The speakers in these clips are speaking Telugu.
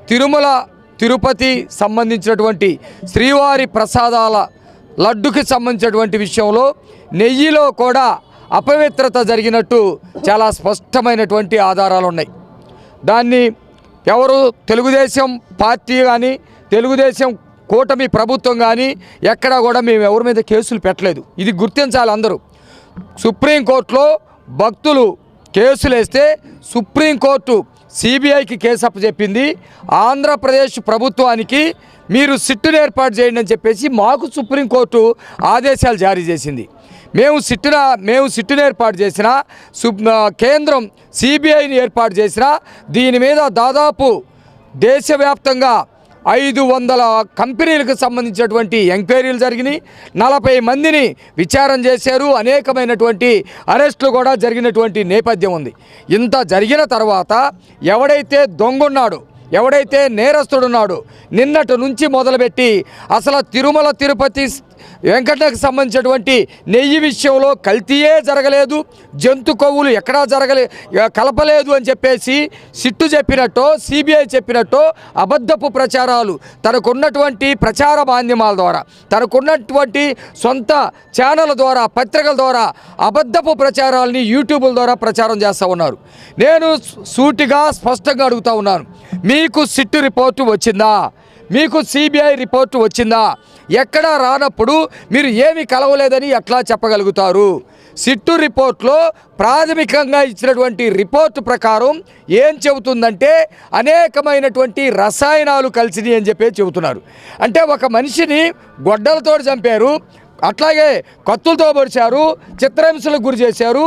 తిరుమల తిరుపతి సంబంధించినటువంటి శ్రీవారి ప్రసాదాల లడ్డుకి సంబంధించినటువంటి విషయంలో నెయ్యిలో కూడా అపవిత్రత జరిగినట్టు చాలా స్పష్టమైనటువంటి ఆధారాలు ఉన్నాయి. దాన్ని ఎవరు తెలుగుదేశం పార్టీ కానీ తెలుగుదేశం కూటమి ప్రభుత్వం కానీ ఎక్కడా కూడా మేము ఎవరి మీద కేసులు పెట్టలేదు. ఇది గుర్తించాలి అందరూ. సుప్రీంకోర్టులో భక్తులు కేసులు వేస్తే సుప్రీంకోర్టు సిబిఐకి కేసు అప్పచెప్పింది. ఆంధ్రప్రదేశ్ ప్రభుత్వానికి మీరు సిట్టును ఏర్పాటు చేయండి అని చెప్పేసి మాకు సుప్రీంకోర్టు ఆదేశాలు జారీ చేసింది. మేము సిట్టును ఏర్పాటు చేసిన కేంద్రం సిబిఐని ఏర్పాటు చేసిన దీని మీద దాదాపు దేశవ్యాప్తంగా 500 కంపెనీలకు సంబంధించినటువంటి ఎంక్వైరీలు జరిగినాయి. 40 మందిని విచారణ చేశారు. అనేకమైనటువంటి అరెస్టులు కూడా జరిగినటువంటి నేపథ్యం ఉంది. ఇంత జరిగిన తర్వాత ఎవడైతే దొంగన్నాడో, ఎవడైతే నేరస్తుడున్నాడో నిన్నటి నుంచి మొదలుపెట్టి అసలు తిరుమల తిరుపతి వెంకటకు సంబంధించినటువంటి నెయ్యి విషయంలో కల్తీయే జరగలేదు, జంతు కొవ్వులు ఎక్కడా కలపలేదు అని చెప్పేసి సిట్టు చెప్పినట్టు సిబిఐ చెప్పినట్టు అబద్ధపు ప్రచారాలు తనకున్నటువంటి ప్రచార మాధ్యమాల ద్వారా, తనకున్నటువంటి సొంత ఛానళ్ళ ద్వారా, పత్రికల ద్వారా అబద్ధపు ప్రచారాలని యూట్యూబ్ల ద్వారా ప్రచారం చేస్తూ ఉన్నారు. నేను సూటిగా స్పష్టంగా అడుగుతూ ఉన్నాను, మీకు సిట్టు రిపోర్టు వచ్చిందా? మీకు సిబిఐ రిపోర్టు వచ్చిందా? ఎక్కడా రానప్పుడు మీరు ఏమి కలవలేదని ఎట్లా చెప్పగలుగుతారు? సిట్టు రిపోర్ట్లో ప్రాథమికంగా ఇచ్చినటువంటి రిపోర్టు ప్రకారం ఏం చెబుతుందంటే అనేకమైనటువంటి రసాయనాలు కలిసినాయి అని చెప్పి చెబుతున్నారు. అంటే ఒక మనిషిని గొడ్డలతో చంపారు, అట్లాగే కత్తులతో పొడిచారు, చిత్రహింసలకు గురి చేశారు.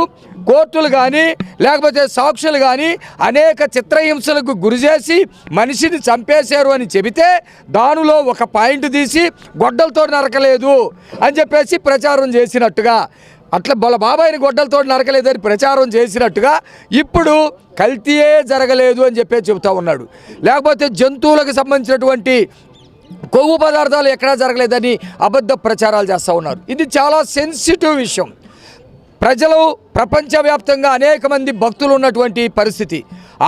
కోర్టులు కానీ లేకపోతే సాక్షులు కానీ అనేక చిత్రహింసలకు గురి చేసి మనిషిని చంపేశారు అని చెబితే దానిలో ఒక పాయింట్ తీసి గొడ్డలతో నరకలేదు అని చెప్పేసి ప్రచారం చేసినట్టుగా, అట్లా వాళ్ళ బాబాయిని గొడ్డలతో నరకలేదని ప్రచారం చేసినట్టుగా ఇప్పుడు కల్తీయే జరగలేదు అని చెప్పేసి చెబుతూ ఉన్నాడు. లేకపోతే జంతువులకు సంబంధించినటువంటి కొవ్వు పదార్థాలు ఎక్కడా జరగలేదని అబద్ధ ప్రచారాలు చేస్తూ ఉన్నారు. ఇది చాలా సెన్సిటివ్ విషయం. ప్రజలు ప్రపంచవ్యాప్తంగా అనేక మంది భక్తులు ఉన్నటువంటి పరిస్థితి,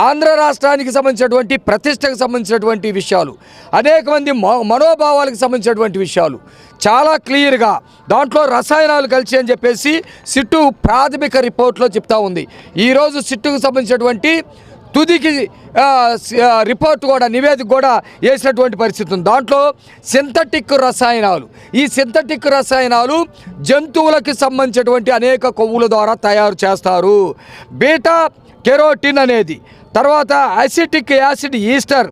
ఆంధ్ర రాష్ట్రానికి సంబంధించినటువంటి ప్రతిష్టకు సంబంధించినటువంటి విషయాలు, అనేక మంది మనోభావాలకు సంబంధించినటువంటి విషయాలు చాలా క్లియర్గా దాంట్లో రసాయనాలు కలిసి అని చెప్పేసి సిట్టు ప్రాథమిక రిపోర్ట్లో చెప్తా ఉంది. ఈరోజు సిట్టుకు సంబంధించినటువంటి తుదికి రిపోర్ట్ కూడా, నివేదిక కూడా వేసినటువంటి పరిస్థితి ఉంది. దాంట్లో సింథటిక్ రసాయనాలు, ఈ సింథటిక్ రసాయనాలు జంతువులకు సంబంధించినటువంటి అనేక కొవ్వుల ద్వారా తయారు చేస్తారు. బీటా కెరోటిన్ అనేది, తర్వాత అసిటిక్ యాసిడ్ ఈస్టర్